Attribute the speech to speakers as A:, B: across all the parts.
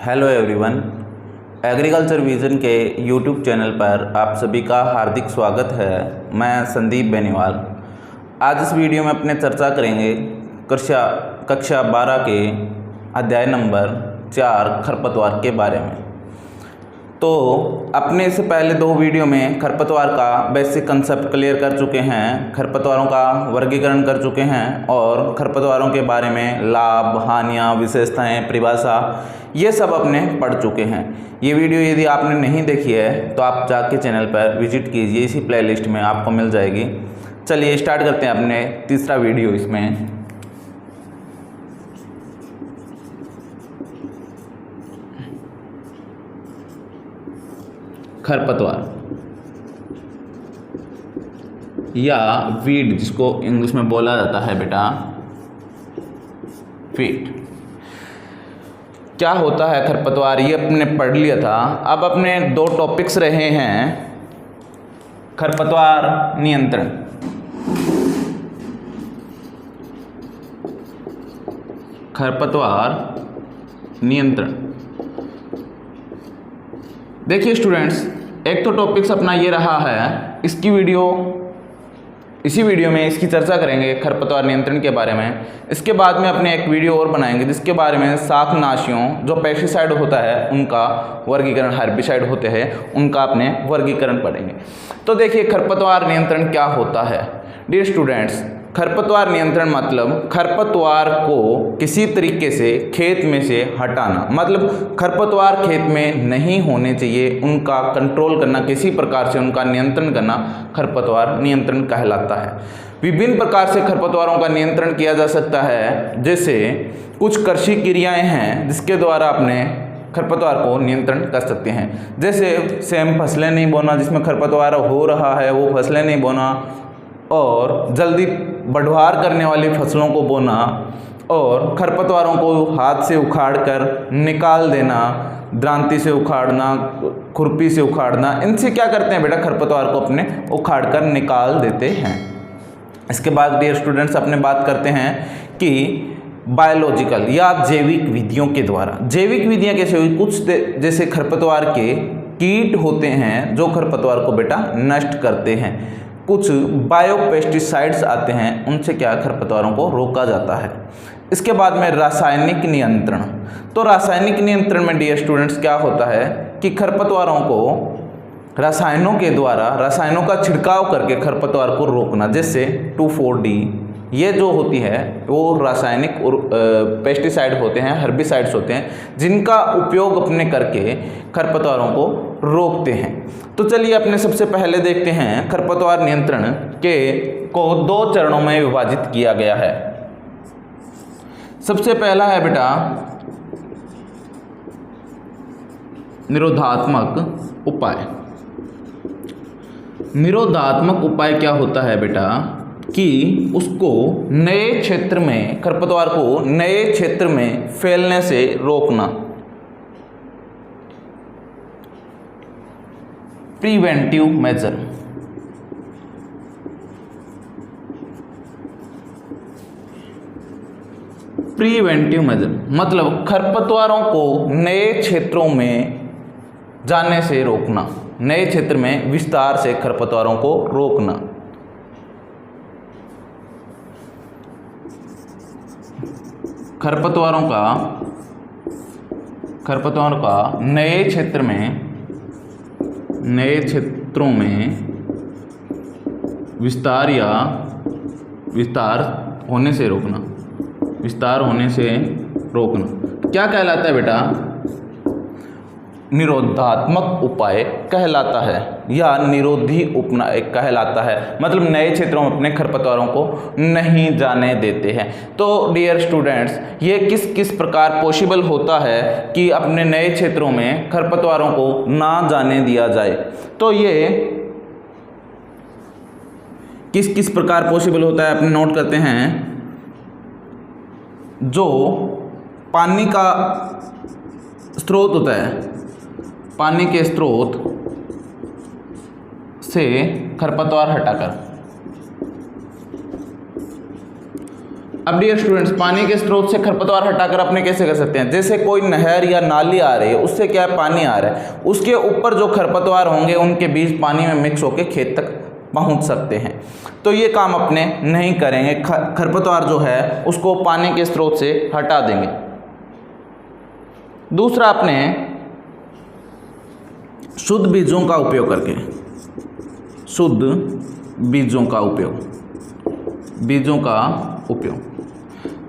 A: Hello everyone, agriculture vision के YouTube channel पर आप सभी का हार्दिक स्वागत है। मैं संदीप बेनीवाल। आज इस वीडियो में अपने चर्चा करेंगे कक्षा 12 के अध्याय नंबर 4 खरपतवार के बारे में। तो अपने इससे पहले 2 वीडियो में खरपतवार का बेसिक कंसेप्ट क्लियर कर चुके हैं, खरपतवारों का वर्गीकरण कर चुके हैं और खरपतवारों के बारे में लाभ, हानियाँ, विशेषताएं, परिभाषा ये सब अपने पढ़ चुके हैं। ये वीडियो यदि आपने नहीं देखी है तो आप जाके चैनल पर विजिट कीजिए, इसी प्लेलिस्ट में आपको मिल जाएगी। चलिए स्टार्ट करते हैं अपने तीसरा वीडियो। इसमें खरपतवार या वीड, जिसको इंग्लिश में बोला जाता है बेटा वीड, क्या होता है खरपतवार ये अपने पढ़ लिया था। अब अपने 2 टॉपिक्स रहे हैं खरपतवार नियंत्रण, खरपतवार नियंत्रण। देखिए स्टूडेंट्स, एक तो टॉपिक्स अपना ये रहा है, इसी वीडियो में इसकी चर्चा करेंगे खरपतवार नियंत्रण के बारे में। इसके बाद में अपने एक वीडियो और बनाएंगे जिसके बारे में शाकनाशियों, जो पेस्टिसाइड होता है उनका वर्गीकरण, हर्बिसाइड होते हैं उनका अपने वर्गीकरण पढ़ेंगे। तो देखिए खरपतवार नियंत्रण क्या होता है। डियर स्टूडेंट्स, खरपतवार नियंत्रण मतलब खरपतवार को किसी तरीके से खेत में से हटाना, मतलब खरपतवार खेत में नहीं होने चाहिए, उनका कंट्रोल करना, किसी प्रकार से उनका नियंत्रण करना खरपतवार नियंत्रण कहलाता है। विभिन्न प्रकार से खरपतवारों का नियंत्रण किया जा सकता है, जैसे कुछ कृषि क्रियाएं हैं जिसके द्वारा अपने खरपतवार को नियंत्रण कर सकते हैं। जैसे सेम फसलें नहीं बोना, जिसमें खरपतवार हो रहा है वो फसलें नहीं बोना, और जल्दी बढ़वार करने वाली फसलों को बोना, और खरपतवारों को हाथ से उखाड़ कर निकाल देना, दांती से उखाड़ना, खुरपी से उखाड़ना। इनसे क्या करते हैं बेटा, खरपतवार को अपने उखाड़ कर निकाल देते हैं। इसके बाद डियर स्टूडेंट्स अपने बात करते हैं कि बायोलॉजिकल या जैविक विधियों के द्वारा। जैविक विधियाँ कैसे हुई, कुछ जैसे खरपतवार के कीट होते हैं जो खरपतवार को बेटा नष्ट करते हैं। कुछ बायोपेस्टिसाइड्स आते हैं, उनसे क्या खरपतवारों को रोका जाता है। इसके बाद में रासायनिक नियंत्रण। तो रासायनिक नियंत्रण में डियर स्टूडेंट्स क्या होता है कि खरपतवारों को रसायनों के द्वारा, रसायनों का छिड़काव करके खरपतवार को रोकना। जैसे 2,4-D ये जो होती है वो रासायनिक पेस्टिसाइड होते हैं, हर्बिसाइड्स होते हैं, जिनका उपयोग अपने करके खरपतवारों को रोकते हैं। तो चलिए अपने सबसे पहले देखते हैं खरपतवार नियंत्रण को 2 चरणों में विभाजित किया गया है। सबसे पहला है बेटा निरोधात्मक उपाय। निरोधात्मक उपाय क्या होता है बेटा कि उसको नए क्षेत्र में, खरपतवार को नए क्षेत्र में फैलने से रोकना। Preventive measure. प्रिवेंटिव मेजर मतलब खरपतवारों को नए क्षेत्रों में जाने से रोकना, नए क्षेत्र में विस्तार से खरपतवारों को रोकना। खरपतवारों का नए क्षेत्रों में विस्तार होने से रोकना क्या कहलाता है बेटा, निरोधात्मक उपाय कहलाता है या निरोधी उपाय कहलाता है। मतलब नए क्षेत्रों में अपने खरपतवारों को नहीं जाने देते हैं। तो डियर स्टूडेंट्स, ये किस किस प्रकार पॉसिबल होता है कि अपने नए क्षेत्रों में खरपतवारों को ना जाने दिया जाए। तो ये किस किस प्रकार पॉसिबल होता है अपने नोट करते हैं। जो पानी का स्रोत होता है, पानी के स्रोत से खरपतवार हटाकर, अब डियर स्टूडेंट्स, पानी के स्रोत से खरपतवार हटाकर अपने कैसे कर सकते हैं? जैसे कोई नहर या नाली आ रही है, उससे क्या है, पानी आ रहा है, उसके ऊपर जो खरपतवार होंगे उनके बीज पानी में मिक्स होकर खेत तक पहुंच सकते हैं। तो ये काम अपने नहीं करेंगे, खरपतवार जो है उसको पानी के स्रोत से हटा देंगे। दूसरा, अपने शुद्ध बीजों का उपयोग करके, शुद्ध बीजों का उपयोग, बीजों का उपयोग।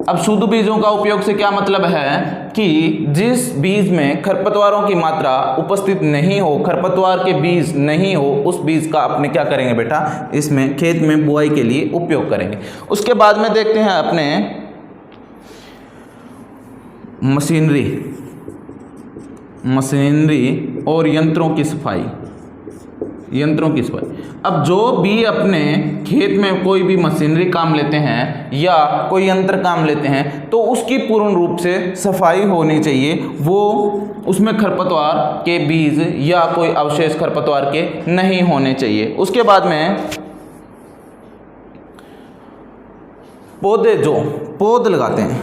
A: अब शुद्ध बीजों का उपयोग से क्या मतलब है कि जिस बीज में खरपतवारों की मात्रा उपस्थित नहीं हो, खरपतवार के बीज नहीं हो, उस बीज का अपने क्या करेंगे बेटा, इसमें खेत में बुआई के लिए उपयोग करेंगे। उसके बाद में देखते हैं अपने मशीनरी और यंत्रों की सफाई, यंत्रों की सफाई। अब जो भी अपने खेत में कोई भी मशीनरी काम लेते हैं या कोई यंत्र काम लेते हैं तो उसकी पूर्ण रूप से सफाई होनी चाहिए, वो उसमें खरपतवार के बीज या कोई अवशेष खरपतवार के नहीं होने चाहिए। उसके बाद में पौधे, जो पौध लगाते हैं,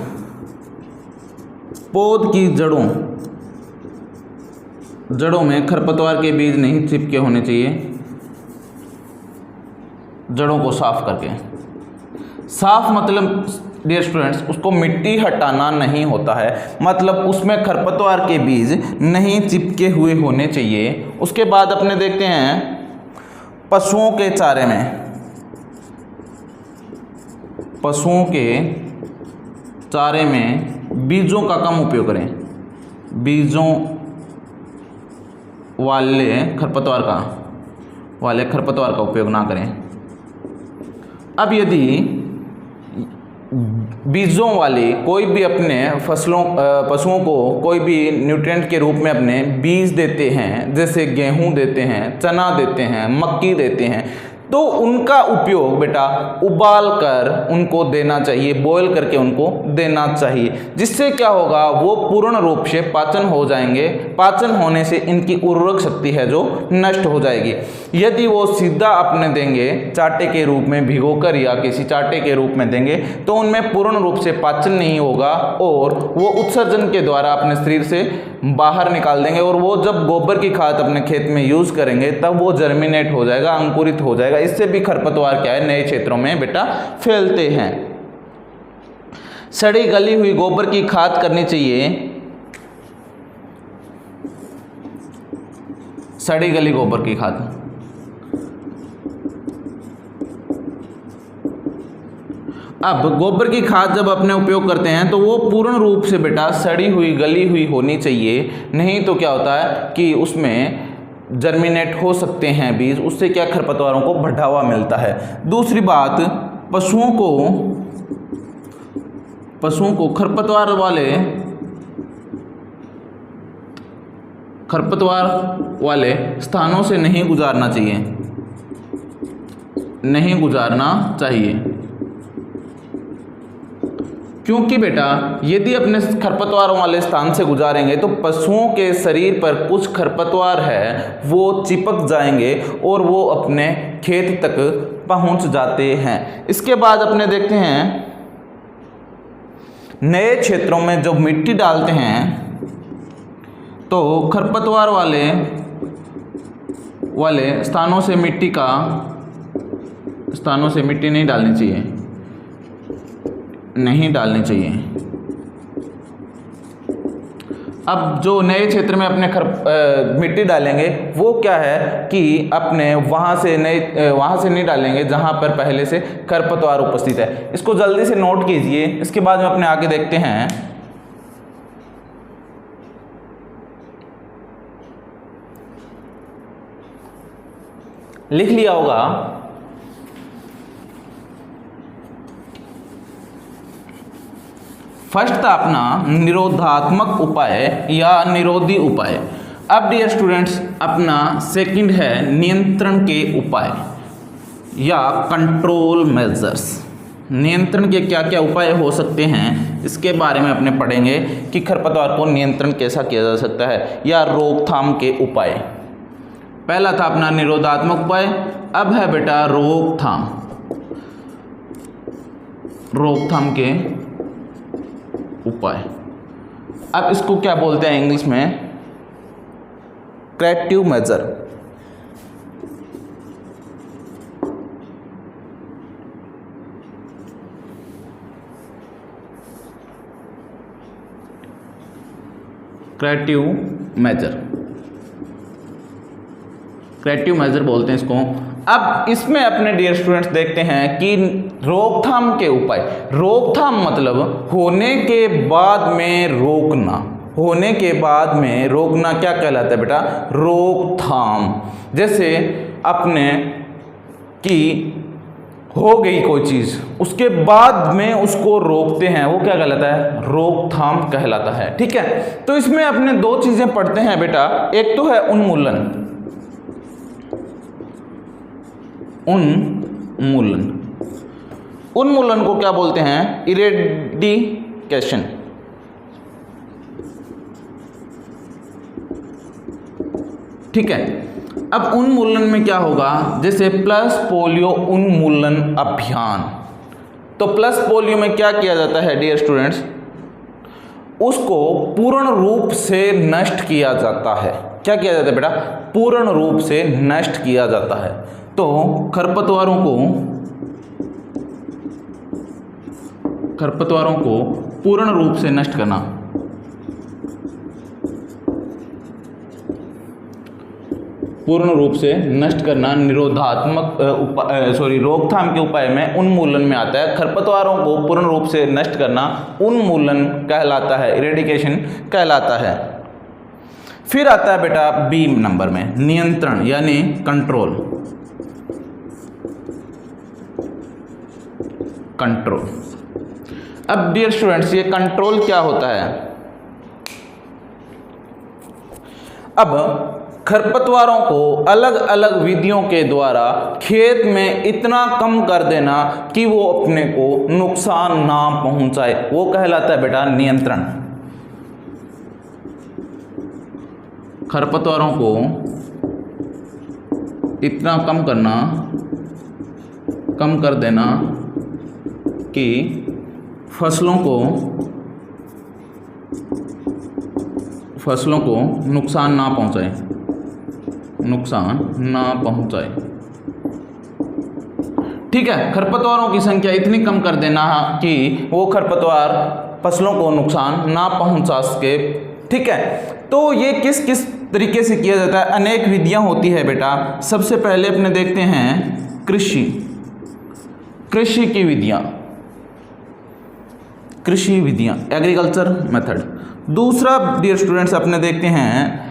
A: पौध की जड़ों में खरपतवार के बीज नहीं चिपके होने चाहिए। जड़ों को साफ करके, साफ मतलब डियर स्टूडेंट्स उसको मिट्टी हटाना नहीं होता है, मतलब उसमें खरपतवार के बीज नहीं चिपके हुए होने चाहिए। उसके बाद अपने देखते हैं पशुओं के चारे में, पशुओं के चारे में बीजों का कम उपयोग करें, बीजों वाले खरपतवार का उपयोग ना करें। अब यदि बीजों वाली कोई भी अपने पशुओं को कोई भी न्यूट्रिएंट के रूप में अपने बीज देते हैं, जैसे गेहूं देते हैं, चना देते हैं, मक्की देते हैं, तो उनका उपयोग बेटा उबाल कर उनको देना चाहिए, बॉयल करके उनको देना चाहिए, जिससे क्या होगा, वो पूर्ण रूप से पाचन हो जाएंगे। पाचन होने से इनकी उर्वरक शक्ति है जो नष्ट हो जाएगी। यदि वो सीधा अपने देंगे चाटे के रूप में भिगोकर या किसी चाटे के रूप में देंगे तो उनमें पूर्ण रूप से पाचन नहीं होगा और वो उत्सर्जन के द्वारा अपने शरीर से बाहर निकाल देंगे, और वो जब गोबर की खाद अपने खेत में यूज करेंगे तब वो जर्मिनेट हो जाएगा, अंकुरित हो जाएगा। इससे भी खरपतवार क्या है, नए क्षेत्रों में बेटा फैलते हैं। सड़ी गली हुई गोबर की खाद करनी चाहिए, सड़ी गली गोबर की खाद। अब गोबर की खाद जब अपने उपयोग करते हैं तो वो पूर्ण रूप से बेटा सड़ी हुई गली हुई होनी चाहिए, नहीं तो क्या होता है कि उसमें जर्मिनेट हो सकते हैं बीज, उससे क्या खरपतवारों को बढ़ावा मिलता है। दूसरी बात, पशुओं को खरपतवार वाले स्थानों से नहीं गुजारना चाहिए, क्योंकि बेटा यदि अपने खरपतवारों वाले स्थान से गुजारेंगे तो पशुओं के शरीर पर कुछ खरपतवार है वो चिपक जाएंगे और वो अपने खेत तक पहुंच जाते हैं। इसके बाद अपने देखते हैं नए क्षेत्रों में जब मिट्टी डालते हैं तो खरपतवार वाले स्थानों से मिट्टी नहीं डालनी चाहिए। अब जो नए क्षेत्र में अपने मिट्टी डालेंगे वो क्या है कि अपने वहाँ से नहीं डालेंगे जहाँ पर पहले से खरपतवार उपस्थित है। इसको जल्दी से नोट कीजिए। इसके बाद में अपने आगे देखते हैं लिख लिया होगा फर्स्ट था अपना निरोधात्मक उपाय या निरोधी उपाय। अब डियर स्टूडेंट्स अपना सेकंड है नियंत्रण के उपाय या कंट्रोल मेजर्स। नियंत्रण के क्या क्या उपाय हो सकते हैं इसके बारे में अपने पढ़ेंगे कि खरपतवार को नियंत्रण कैसा किया जा सकता है या रोकथाम के उपाय। पहला था अपना निरोधात्मक उपाय, अब है बेटा रोकथाम। रोकथाम के उपाय। अब इसको क्या बोलते हैं इंग्लिश में? Corrective measure. Corrective measure, corrective measure बोलते हैं इसको। अब इसमें अपने डियर स्टूडेंट्स देखते हैं कि रोकथाम के उपाय। रोकथाम मतलब होने के बाद में रोकना। होने के बाद में रोकना क्या कहलाता है बेटा? रोकथाम। जैसे अपने कि हो गई कोई चीज, उसके बाद में उसको रोकते हैं, वो क्या कहलाता है? रोकथाम कहलाता है। ठीक है, तो इसमें अपने दो चीजें पढ़ते हैं बेटा। एक तो है उन्मूलन। उन्मूलन, उन्मूलन को क्या बोलते हैं? इरेडिकेशन। ठीक है, अब उन्मूलन में क्या होगा? जैसे प्लस पोलियो उन्मूलन अभियान। तो प्लस पोलियो में क्या किया जाता है डियर स्टूडेंट्स? उसको पूर्ण रूप से नष्ट किया जाता है। क्या किया जाता है बेटा? पूर्ण रूप से नष्ट किया जाता है। तो खरपतवारों को पूर्ण रूप से नष्ट करना, पूर्ण रूप से नष्ट करना निरोधात्मक रोकथाम के उपाय में उन्मूलन में आता है। खरपतवारों को पूर्ण रूप से नष्ट करना उन्मूलन कहलाता है, इरेडिकेशन कहलाता है। फिर आता है बेटा बी नंबर में नियंत्रण यानी कंट्रोल। कंट्रोल। अब डियर स्टूडेंट्स ये कंट्रोल क्या होता है? अब खरपतवारों को अलग अलग विधियों के द्वारा खेत में इतना कम कर देना कि वो अपने को नुकसान ना पहुंचाए, वो कहलाता है बेटा नियंत्रण। खरपतवारों को इतना कम कर देना कि फसलों को नुकसान ना पहुंचाए। ठीक है, खरपतवारों की संख्या इतनी कम कर देना कि वो खरपतवार फसलों को नुकसान ना पहुंचा सके। ठीक है, तो ये किस किस तरीके से किया जाता है? अनेक विधियां होती है बेटा। सबसे पहले अपने देखते हैं कृषि की विधियां, कृषि विधियां, एग्रीकल्चर मेथड। दूसरा डियर स्टूडेंट्स अपने देखते हैं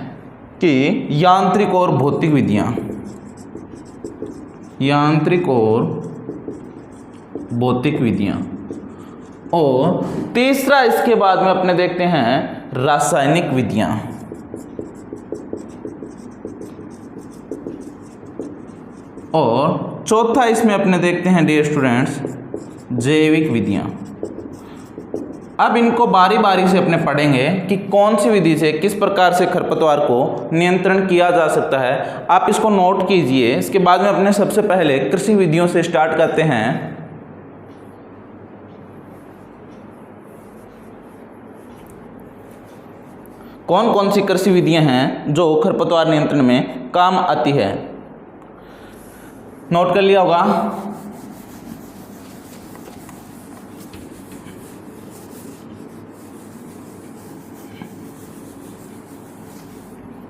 A: कि यांत्रिक और भौतिक विधियां, यांत्रिक और भौतिक विधियां। और तीसरा इसके बाद में अपने देखते हैं रासायनिक विधियां। और चौथा इसमें अपने देखते हैं डियर स्टूडेंट्स जैविक विधियां। अब इनको बारी बारी से अपने पढ़ेंगे कि कौन सी विधि से किस प्रकार से खरपतवार को नियंत्रण किया जा सकता है। आप इसको नोट कीजिए। इसके बाद में अपने सबसे पहले कृषि विधियों से स्टार्ट करते हैं। कौन कौन सी कृषि विधियां हैं जो खरपतवार नियंत्रण में काम आती है? नोट कर लिया होगा।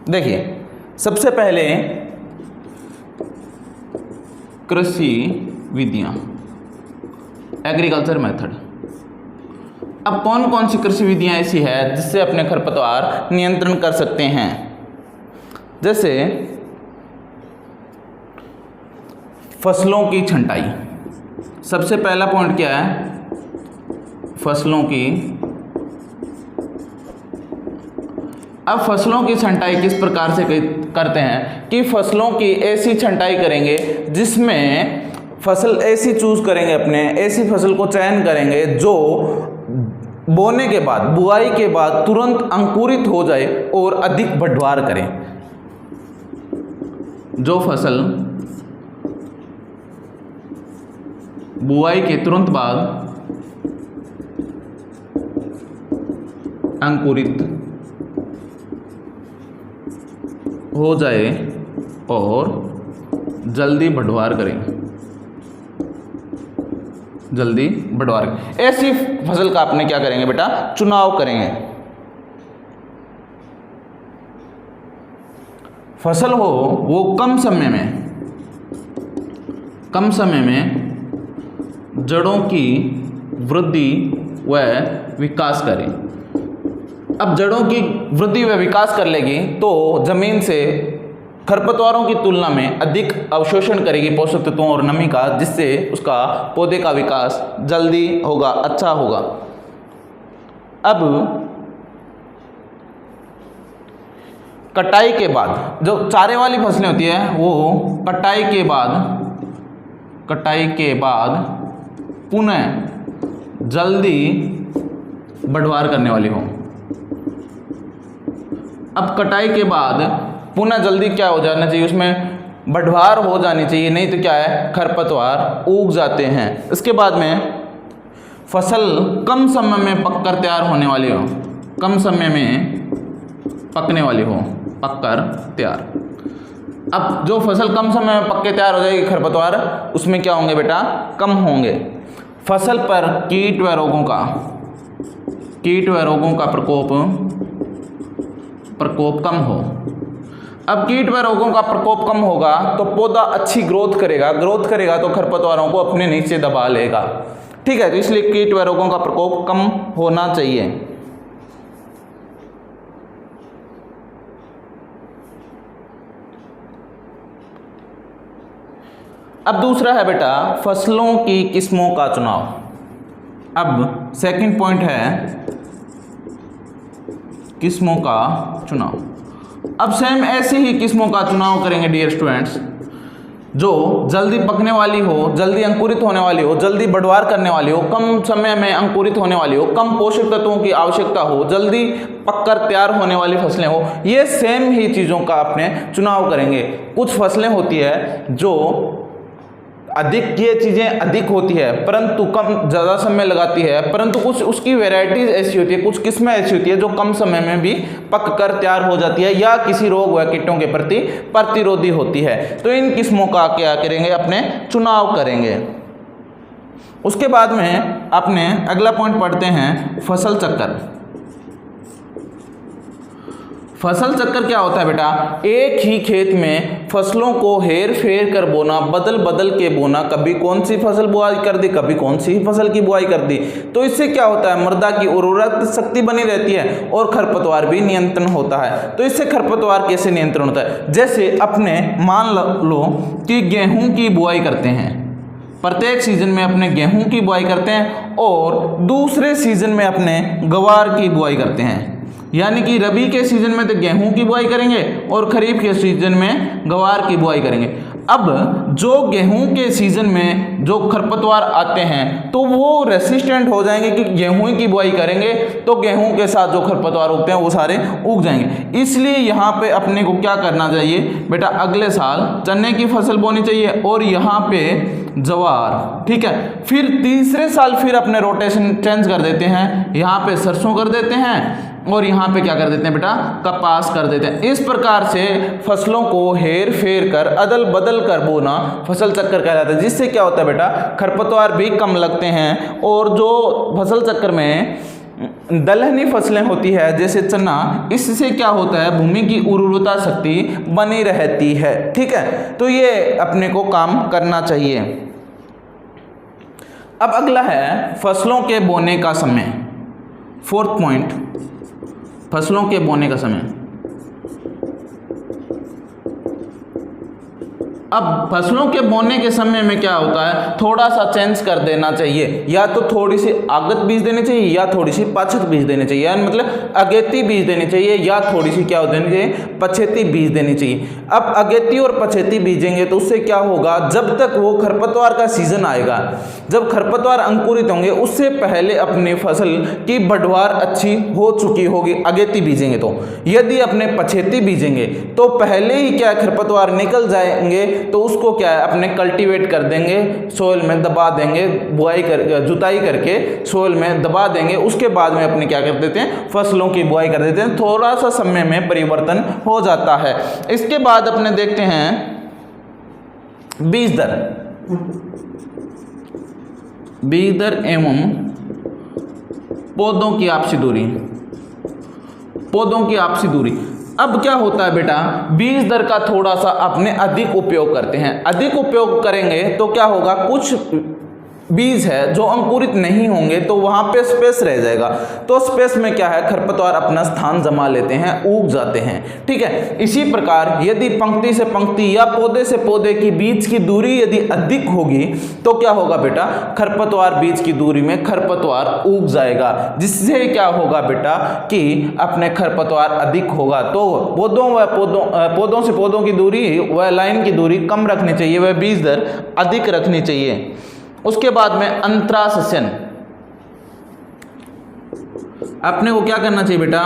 A: देखिए, सबसे पहले कृषि विधियां, एग्रीकल्चर मेथड। अब कौन कौन सी कृषि विधियां ऐसी है जिससे अपने खरपतवार नियंत्रण कर सकते हैं? जैसे फसलों की छंटाई। सबसे पहला पॉइंट क्या है? फसलों की। अब फसलों की छंटाई किस प्रकार से करते हैं कि फसलों की ऐसी छंटाई करेंगे जिसमें फसल ऐसी चूज करेंगे, अपने ऐसी फसल को चयन करेंगे जो बोने के बाद, बुआई के बाद तुरंत अंकुरित हो जाए और अधिक बढ़वार करें। जो फसल बुआई के तुरंत बाद अंकुरित हो जाए और जल्दी बढ़वार करें, जल्दी बढ़वार करें। ऐसी फसल का आपने क्या करेंगे बेटा, चुनाव करेंगे। फसल हो वो कम समय में जड़ों की वृद्धि व विकास करें। अब जड़ों की वृद्धि व विकास कर लेगी तो जमीन से खरपतवारों की तुलना में अधिक अवशोषण करेगी पोषक तत्वों और नमी का, जिससे उसका पौधे का विकास जल्दी होगा, अच्छा होगा। अब कटाई के बाद जो चारे वाली फसलें होती है वो कटाई के बाद पुनः जल्दी बढ़वार करने वाली हो। अब कटाई के बाद पुनः जल्दी क्या हो जाना चाहिए, उसमें बढ़वार हो जानी चाहिए, नहीं तो क्या है, खरपतवार उग जाते हैं। इसके बाद में फसल कम समय में पककर तैयार होने वाली हो, कम समय में पकने वाली हो, पककर तैयार। अब जो फसल कम समय में पक के तैयार हो जाएगी खरपतवार, उसमें क्या होंगे बेटा, कम होंगे। फसल पर कीट व रोगों का प्रकोप कम हो। अब कीट व रोगों का प्रकोप कम होगा तो पौधा अच्छी ग्रोथ करेगा तो खरपतवारों को अपने नीचे दबा लेगा। ठीक है, तो इसलिए कीट व रोगों का प्रकोप कम होना चाहिए। अब दूसरा है बेटा फसलों की किस्मों का चुनाव। अब सेकंड पॉइंट है किस्मों का चुनाव। अब सेम ऐसे ही किस्मों का चुनाव करेंगे डियर स्टूडेंट्स, जो जल्दी पकने वाली हो, जल्दी अंकुरित होने वाली हो, जल्दी बढ़वार करने वाली हो, कम समय में अंकुरित होने वाली हो, कम पोषक तत्वों की आवश्यकता हो, जल्दी पककर तैयार होने वाली फसलें हो। ये सेम ही चीज़ों का अपने चुनाव करेंगे। कुछ फसलें होती है जो अधिक, ये चीज़ें अधिक होती है परंतु कम ज़्यादा समय लगाती है, परंतु कुछ उसकी वैरायटीज ऐसी होती है, कुछ किस्में ऐसी होती है जो कम समय में भी पक कर तैयार हो जाती है या किसी रोग व कीटों के प्रति प्रतिरोधी होती है। तो इन किस्मों का क्या करेंगे, अपने चुनाव करेंगे। उसके बाद में अपने अगला पॉइंट पढ़ते हैं फसल चक्कर। फसल चक्कर क्या होता है बेटा, एक ही खेत में फसलों को हेर फेर कर बोना, बदल बदल के बोना, कभी कौन सी फसल बुआई कर दी, कभी कौन सी फसल की बुआई कर दी। तो इससे क्या होता है, मृदा की उर्वरक शक्ति बनी रहती है और खरपतवार भी नियंत्रण होता है। तो इससे खरपतवार कैसे नियंत्रण होता है, जैसे अपने मान लो कि गेहूं की बुआई करते हैं, प्रत्येक सीजन में अपने गेहूं की बुआई करते हैं और दूसरे सीजन में अपने गवार की बुआई करते हैं। यानी कि रबी के सीजन में तो गेहूं की बुआई करेंगे और खरीफ के सीजन में गवार की बुआई करेंगे। अब जो गेहूं के सीजन में जो खरपतवार आते हैं तो वो रेसिस्टेंट हो जाएंगे कि गेहूं की बुआई करेंगे तो गेहूं के साथ जो खरपतवार उगते हैं वो सारे उग जाएंगे। इसलिए यहाँ पे अपने को क्या करना चाहिए बेटा, अगले साल चने की फसल बोनी चाहिए और यहाँ पे जवार। ठीक है, फिर तीसरे साल फिर अपने रोटेशन चेंज कर देते हैं, यहाँ पे सरसों कर देते हैं और यहाँ पे क्या कर देते हैं बेटा, कपास कर देते हैं। इस प्रकार से फसलों को हेर फेर कर अदल बदल कर बोना फसल चक्कर कहलाता है, जिससे क्या होता है बेटा, खरपतवार भी कम लगते हैं और जो फसल चक्कर में दलहनी फसलें होती है जैसे चना, इससे क्या होता है, भूमि की उर्वरता शक्ति बनी रहती है। ठीक है, तो ये अपने को काम करना चाहिए। अब अगला है फसलों के बोने का समय। फोर्थ पॉइंट, फसलों के बोने का समय। अब फसलों के बोने के समय में क्या होता है, थोड़ा सा चेंज कर देना चाहिए, या तो थोड़ी सी आगत बीज देनी चाहिए या थोड़ी सी पाछत बीज देनी चाहिए, यानी मतलब अगेती बीज देनी चाहिए या थोड़ी सी क्या देनी चाहिए, पछेती बीज देनी चाहिए। अब अगेती और पछेती बीजेंगे तो उससे क्या होगा, जब तक वो खरपतवार का सीजन आएगा, जब खरपतवार अंकुरित होंगे उससे पहले अपनी फसल की बढ़वार अच्छी हो चुकी होगी अगेती बीजेंगे तो। यदि अपने पछेती बीजेंगे तो पहले ही क्या खरपतवार निकल जाएंगे तो उसको क्या है अपने कल्टीवेट कर देंगे, सोइल में दबा देंगे, जुताई करके सोइल में दबा देंगे। उसके बाद में अपने क्या कर देते हैं, फसलों की बुआई कर देते हैं। थोड़ा सा समय में परिवर्तन हो जाता है। इसके बाद अपने देखते हैं बीज दर, बीज दर एवं पौधों की आपसी दूरी, पौधों की आपसी दूरी। अब क्या होता है बेटा, बीज दर का थोड़ा सा अपने अधिक उपयोग करते हैं। अधिक उपयोग करेंगे तो क्या होगा, कुछ बीज है जो अंकुरित नहीं होंगे तो वहां पे स्पेस रह जाएगा। तो स्पेस में क्या है, खरपतवार अपना स्थान जमा लेते हैं, उग जाते हैं। ठीक है, इसी प्रकार यदि पंक्ति से पंक्ति या पौधे से पौधे की बीच की दूरी यदि अधिक होगी तो क्या होगा बेटा, खरपतवार बीच की दूरी में खरपतवार उग जाएगा, जिससे क्या होगा बेटा कि अपने खरपतवार अधिक होगा। तो पौधों से पौधों की दूरी व लाइन की दूरी कम रखनी चाहिए, वह बीज दर अधिक रखनी चाहिए। उसके बाद में अंतरासस्यन, अपने को क्या करना चाहिए बेटा,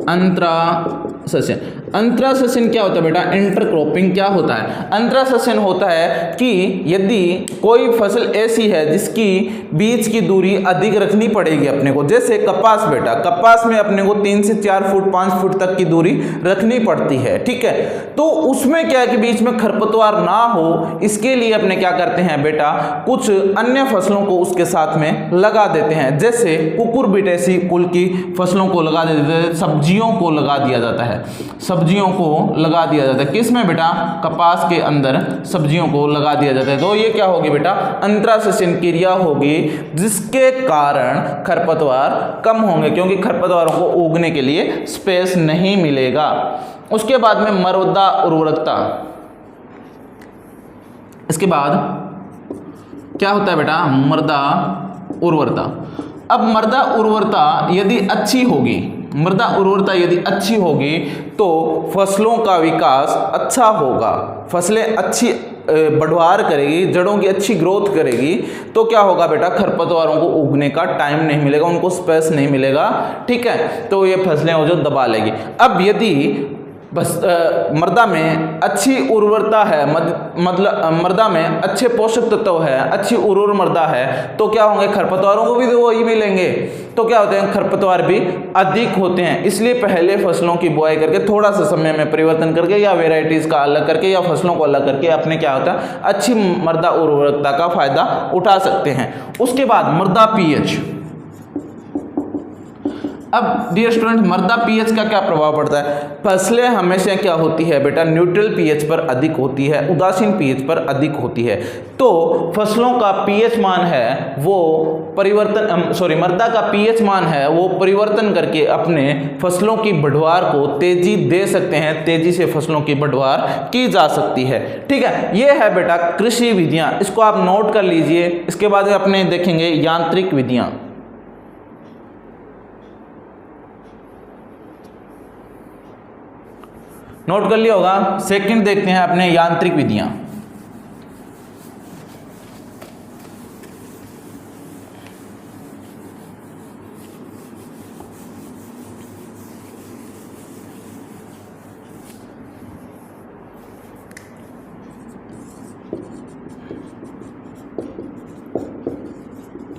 A: अंतरासस्यन। अंतरासस्यन क्या होता है बेटा, इंटरक्रॉपिंग क्या होता है, अंतरासस्यन होता है कि यदि कोई फसल ऐसी है जिसकी बीज की दूरी अधिक रखनी पड़ेगी अपने को, जैसे कपास बेटा, कपास में अपने को 3 से 4 फुट 5 फुट तक की दूरी रखनी पड़ती है। ठीक है, तो उसमें क्या है कि बीच में खरपतवार ना हो, इसके लिए अपने क्या करते हैं बेटा, कुछ अन्य फसलों को उसके साथ में लगा देते हैं। जैसे कुकुरबिटेसी कुल की फसलों को लगा देते हैं, सब्जियों को लगा दिया जाता है, सब्जियों को लगा दिया जाता है। किस में बेटा, कपास के अंदर सब्जियों को लगा दिया जाता है। तो ये क्या होगी बेटा, अंतरासस्यन क्रिया होगी, जिसके कारण खरपतवार कम होंगे, क्योंकि खरपतवारों को उगने के लिए स्पेस नहीं मिलेगा। उसके बाद में मृदा उर्वरकता, इसके बाद क्या होता है बेटा, मृदा उर्वरता। अब मृदा उर्वरता यदि अच्छी होगी, मृदा उर्वरता यदि अच्छी होगी तो फसलों का विकास अच्छा होगा, फसलें अच्छी बढ़वार करेगी, जड़ों की अच्छी ग्रोथ करेगी। तो क्या होगा बेटा, खरपतवारों को उगने का टाइम नहीं मिलेगा, उनको स्पेस नहीं मिलेगा। ठीक है, तो ये फसलें हो जो दबा लेगी। अब यदि बस मृदा में अच्छी उर्वरता है, मतलब मृदा में अच्छे पोषक तत्व है, अच्छी उर्वर मृदा है, तो क्या होंगे, खरपतवारों को भी तो वही मिलेंगे। तो क्या होते हैं, खरपतवार भी अधिक होते हैं। इसलिए पहले फसलों की बुआई करके थोड़ा सा समय में परिवर्तन करके या वेराइटीज का अलग करके या फसलों को अलग करके अपने क्या होता है, अच्छी मृदा उर्वरकता का फायदा उठा सकते हैं। उसके बाद मृदा पीएच। अब डियर स्टूडेंट, मृदा पीएच का क्या प्रभाव पड़ता है, फसलें हमेशा क्या होती है बेटा, न्यूट्रल पीएच पर अधिक होती है, उदासीन पीएच पर अधिक होती है। तो फसलों का पीएच मान है वो मृदा का पीएच मान है वो परिवर्तन करके अपने फसलों की बढ़वार को तेजी दे सकते हैं, तेजी से फसलों की बढ़वार की जा सकती है। ठीक है, ये है बेटा कृषि विधियां, इसको आप नोट कर लीजिए। इसके बाद अपने देखेंगे यांत्रिक विधियां। नोट कर लिया होगा। सेकंड देखते हैं अपने यांत्रिक विधियां।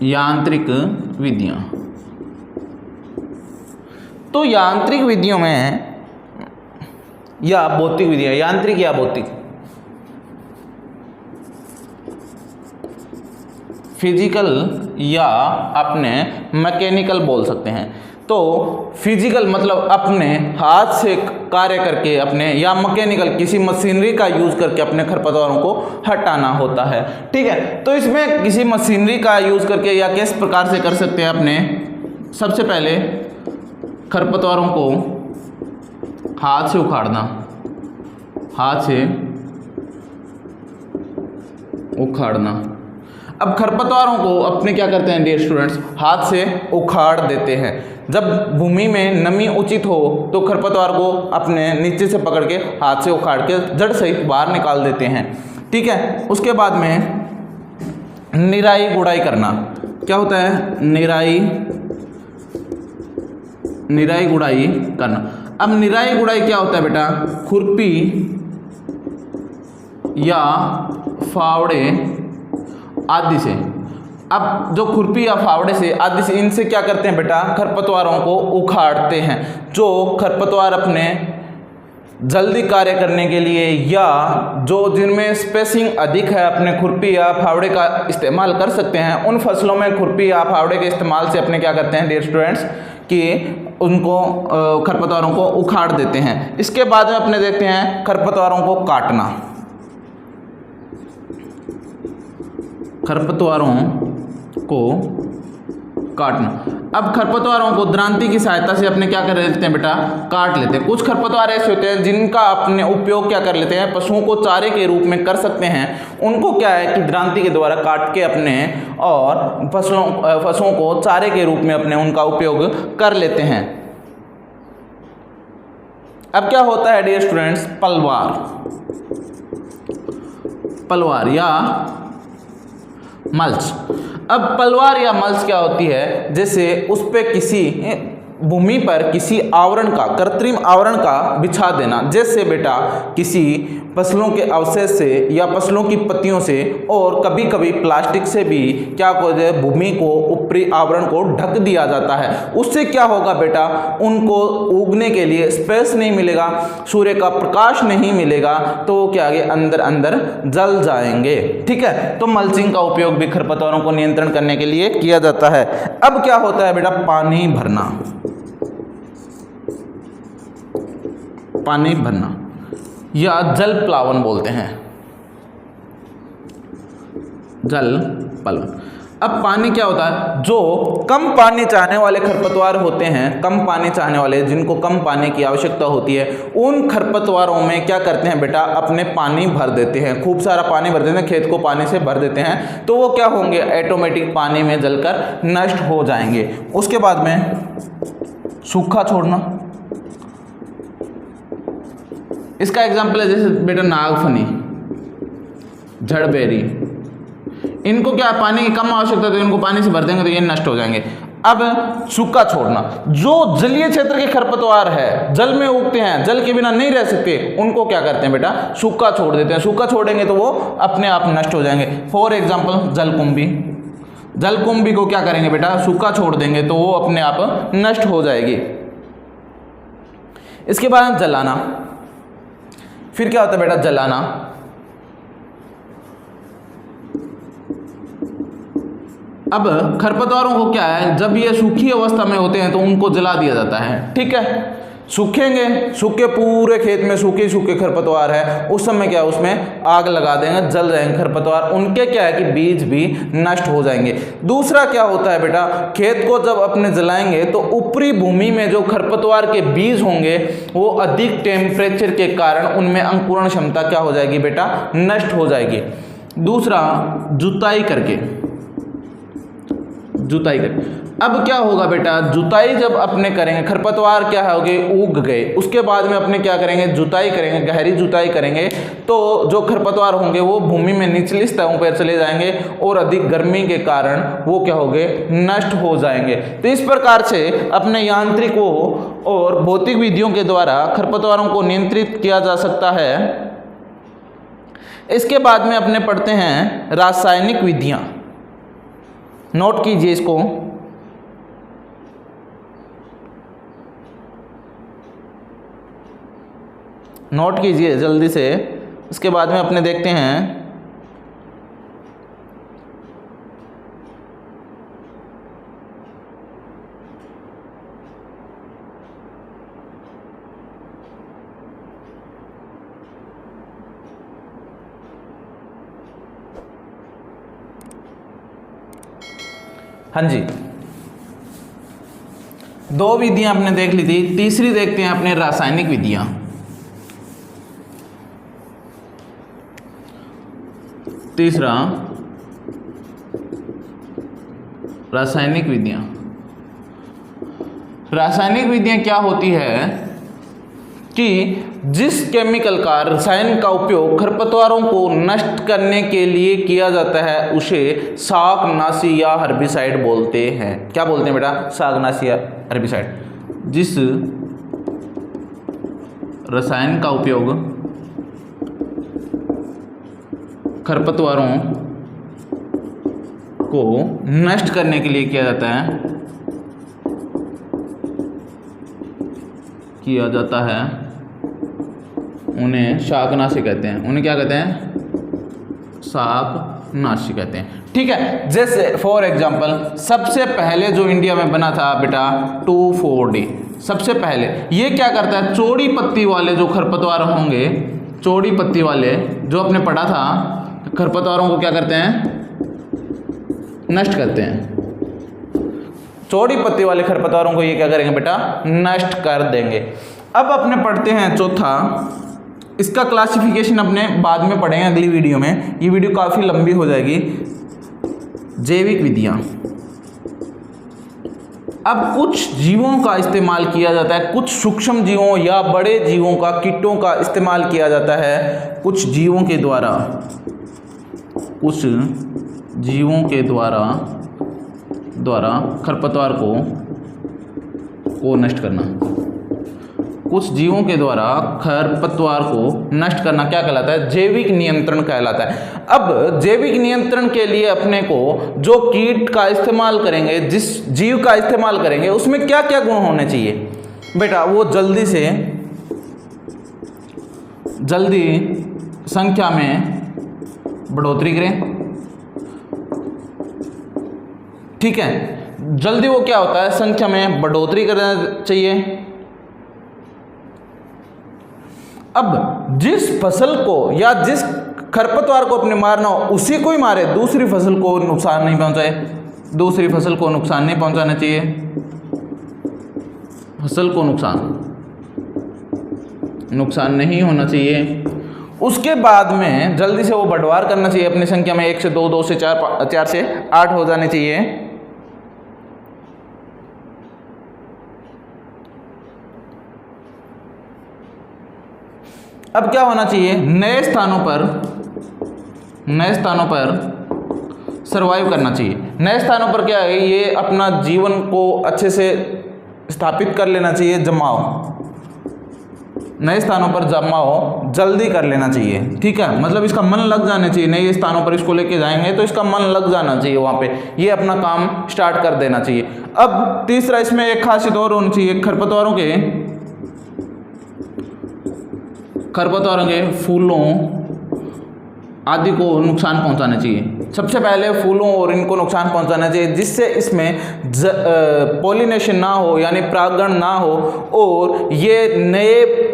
A: यांत्रिक विधियां, तो यांत्रिक विधियों में या भौतिक विधियां, यांत्रिक या भौतिक, फिजिकल या अपने मैकेनिकल बोल सकते हैं। तो फिजिकल मतलब अपने हाथ से कार्य करके अपने, या मैकेनिकल किसी मशीनरी का यूज करके अपने खरपतवारों को हटाना होता है। ठीक है, तो इसमें किसी मशीनरी का यूज करके या किस प्रकार से कर सकते हैं अपने, सबसे पहले खरपतवारों को हाथ से उखाड़ना, हाथ से उखाड़ना। अब खरपतवारों को अपने क्या करते हैं डियर स्टूडेंट्स, हाथ से उखाड़ देते हैं। जब भूमि में नमी उचित हो तो खरपतवार को अपने नीचे से पकड़ के हाथ से उखाड़ के जड़ सहित बाहर निकाल देते हैं। ठीक है, उसके बाद में निराई गुड़ाई करना। क्या होता है, निराई गुड़ाई करना। अब निराई गुड़ाई क्या होता है बेटा, खुरपी या फावड़े आदि से। अब जो खुरपी या फावड़े से आदि से, इनसे क्या करते हैं बेटा, खरपतवारों को उखाड़ते हैं। जो खरपतवार अपने जल्दी कार्य करने के लिए या जो जिनमें स्पेसिंग अधिक है अपने खुरपी या फावड़े का इस्तेमाल कर सकते हैं, उन फसलों में खुरपी या फावड़े के इस्तेमाल से अपने क्या करते हैं डियर स्टूडेंट्स कि उनको खरपतवारों को उखाड़ देते हैं। इसके बाद में अपने देखते हैं खरपतवारों को काटना। खरपतवारों को काटना। अब खरपतवारों को दरांती की सहायता से अपने क्या कर लेते हैं बेटा, काट लेते हैं। कुछ खरपतवार ऐसे होते हैं जिनका अपने उपयोग क्या कर लेते हैं, पशुओं को चारे के रूप में कर सकते हैं। उनको क्या है कि दरांती के द्वारा काट के अपने और पशुओं को चारे के रूप में अपने उनका उपयोग कर लेते हैं। अब क्या होता है डियर स्टूडेंट्स, पलवार या मल्च। अब पलवार या मल्च क्या होती है, जैसे उस पे किसी भूमि पर किसी आवरण का, कृत्रिम आवरण का बिछा देना। जैसे बेटा किसी फसलों के अवशेष से या फसलों की पत्तियों से और कभी कभी प्लास्टिक से भी क्या हो जाए, भूमि को ऊपरी आवरण को ढक दिया जाता है। उससे क्या होगा बेटा, उनको उगने के लिए स्पेस नहीं मिलेगा, सूर्य का प्रकाश नहीं मिलेगा, तो वो क्या आगे अंदर अंदर जल जाएंगे। ठीक है, तो मल्चिंग का उपयोग भी खरपतवारों को नियंत्रण करने के लिए किया जाता है। अब क्या होता है बेटा, पानी भरना या जल प्लावन बोलते हैं, जल प्लावन। अब पानी क्या होता है, जो कम पानी चाहने वाले खरपतवार होते हैं, कम पानी चाहने वाले जिनको कम पानी की आवश्यकता होती है, उन खरपतवारों में क्या करते हैं बेटा, अपने पानी भर देते हैं, खूब सारा पानी भर देते हैं, खेत को पानी से भर देते हैं, तो वो क्या होंगे, ऑटोमेटिक पानी में जलकर नष्ट हो जाएंगे। उसके बाद में सूखा छोड़ना, इसका एग्जाम्पल है जैसे बेटा नागफनी, झड़बेरी, इनको क्या पानी की कम आवश्यकता है तो इनको पानी से भर देंगे तो ये नष्ट हो जाएंगे। अब सूखा छोड़ना, जो जलीय क्षेत्र के खरपतवार है, जल में उगते हैं, जल के बिना नहीं रह सकते, उनको क्या करते हैं बेटा, सूखा छोड़ देते हैं। सूखा छोड़ेंगे तो वो अपने आप नष्ट हो जाएंगे। फॉर एग्जाम्पल जलकुंभी को क्या करेंगे बेटा, सूखा छोड़ देंगे तो वो अपने आप नष्ट हो जाएगी। इसके बाद जलाना, फिर क्या होता है बेटा, जलाना। अब खरपतवारों को क्या है, जब ये सूखी अवस्था में होते हैं तो उनको जला दिया जाता है। ठीक है, सूखेंगे, सूखे पूरे खेत में सूखे खरपतवार है, उस समय क्या, उसमें आग लगा देंगे, जल जाएंगे खरपतवार, उनके क्या है कि बीज भी नष्ट हो जाएंगे। दूसरा क्या होता है बेटा, खेत को जब अपने जलाएंगे तो ऊपरी भूमि में जो खरपतवार के बीज होंगे वो अधिक टेम्परेचर के कारण उनमें अंकुरण क्षमता क्या हो जाएगी बेटा, नष्ट हो जाएगी। दूसरा जुताई करके। अब क्या होगा बेटा, जुताई जब अपने करेंगे, खरपतवार क्या होगे, उग गए, उसके बाद में अपने क्या करेंगे, जुताई करेंगे, गहरी जुताई करेंगे, तो जो खरपतवार होंगे वो भूमि में निचली सतहों पर चले जाएंगे और अधिक गर्मी के कारण वो क्या होंगे, नष्ट हो जाएंगे। तो इस प्रकार से अपने यांत्रिक और भौतिक विधियों के द्वारा खरपतवारों को नियंत्रित किया जा सकता है। इसके बाद में अपने पढ़ते हैं रासायनिक विधियां। नोट कीजिए इसको, नोट कीजिए जल्दी से। इसके बाद में अपने देखते हैं हाँ जी, दो विधियां आपने देख ली थी, तीसरी देखते हैं अपने रासायनिक विधियां। तीसरा रासायनिक विधियां। रासायनिक विधियां क्या होती है कि जिस केमिकल का, रसायन का उपयोग खरपतवारों को नष्ट करने के लिए किया जाता है उसे शाकनाशी या हर्बिसाइड बोलते हैं। क्या बोलते हैं बेटा, शाकनाशी या हर्बिसाइड। जिस रसायन का उपयोग खरपतवारों को नष्ट करने के लिए किया जाता है उन्हें शाकनाशी कहते हैं। उन्हें क्या कहते हैं? शाकनाशी कहते हैं। ठीक है, जैसे फॉर एग्जांपल सबसे पहले जो इंडिया में बना था बेटा 2,4-D, सबसे पहले ये क्या करता है? चौड़ी पत्ती वाले जो खरपतवार होंगे, चौड़ी पत्ती वाले जो आपने पढ़ा था, खरपतवारों को क्या करते हैं? नष्ट करते हैं। चौड़ी पत्ती वाले खरपतवारों को ये क्या करेंगे बेटा? नष्ट कर देंगे। अब अपने पढ़ते हैं चौथा, इसका क्लासिफिकेशन अपने बाद में पढ़ेंगे अगली वीडियो में, ये वीडियो काफ़ी लंबी हो जाएगी। जैविक विधियाँ। अब कुछ जीवों का इस्तेमाल किया जाता है, कुछ सूक्ष्म जीवों या बड़े जीवों का, कीटों का इस्तेमाल किया जाता है कुछ जीवों के द्वारा, कुछ जीवों के द्वारा खरपतवार को नष्ट करना। कुछ जीवों के द्वारा खरपतवार को नष्ट करना क्या कहलाता है? जैविक नियंत्रण कहलाता है। अब जैविक नियंत्रण के लिए अपने को जो कीट का इस्तेमाल करेंगे, जिस जीव का इस्तेमाल करेंगे, उसमें क्या क्या गुण होने चाहिए बेटा? वो जल्दी संख्या में बढ़ोतरी करें। ठीक है, जल्दी वो क्या होता है? संख्या में बढ़ोतरी करना चाहिए। अब जिस फसल को या जिस खरपतवार को अपने मारना हो उसी को ही मारे, दूसरी फसल को नुकसान नहीं पहुंचाए। दूसरी फसल को नुकसान नहीं पहुंचाना चाहिए, फसल को नुकसान नहीं होना चाहिए। उसके बाद में जल्दी से वो बढ़वार करना चाहिए अपनी संख्या में, 1 से 2, 2 से 4, 4 से 8 हो जाने चाहिए। अब क्या होना चाहिए? नए स्थानों पर सरवाइव करना चाहिए। नए स्थानों पर क्या है? ये अपना जीवन को अच्छे से स्थापित कर लेना चाहिए। नए स्थानों पर जमाव जल्दी कर लेना चाहिए। ठीक है, मतलब इसका मन लग जाना चाहिए। नए स्थानों पर इसको लेके जाएंगे तो इसका मन लग जाना चाहिए, वहाँ पे ये अपना काम स्टार्ट कर देना चाहिए। अब तीसरा, इसमें एक खासियत और होनी चाहिए, खरपतवारों के फूलों आदि को नुकसान पहुंचाना चाहिए। सबसे पहले फूलों और इनको नुकसान पहुंचाना चाहिए, जिससे इसमें पॉलिनेशन ना हो, यानी परागण ना हो, और ये नए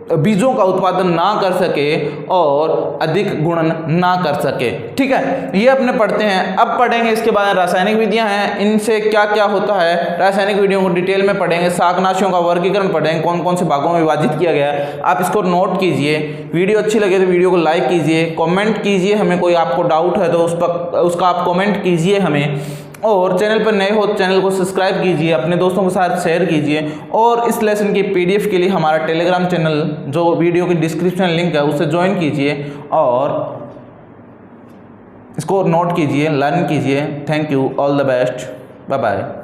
A: बीजों का उत्पादन ना कर सके और अधिक गुणन ना कर सके। ठीक है, ये अपने पढ़ते हैं। अब पढ़ेंगे इसके बाद रासायनिक विधियां हैं, इनसे क्या क्या होता है, रासायनिक विधियों को डिटेल में पढ़ेंगे। शाकनाशियों का वर्गीकरण पढ़ेंगे, कौन कौन से भागों में विभाजित किया गया है, आप इसको नोट कीजिए। वीडियो अच्छी लगे तो वीडियो को लाइक कीजिए, कॉमेंट कीजिए, हमें कोई आपको डाउट है तो उसका आप कॉमेंट कीजिए हमें। और चैनल पर नए हो तो चैनल को सब्सक्राइब कीजिए, अपने दोस्तों के साथ शेयर कीजिए। और इस लेसन की PDF के लिए हमारा टेलीग्राम चैनल जो वीडियो की डिस्क्रिप्शन लिंक है उससे ज्वाइन कीजिए और इसको नोट कीजिए, लर्न कीजिए। Thank you, all the best, bye bye.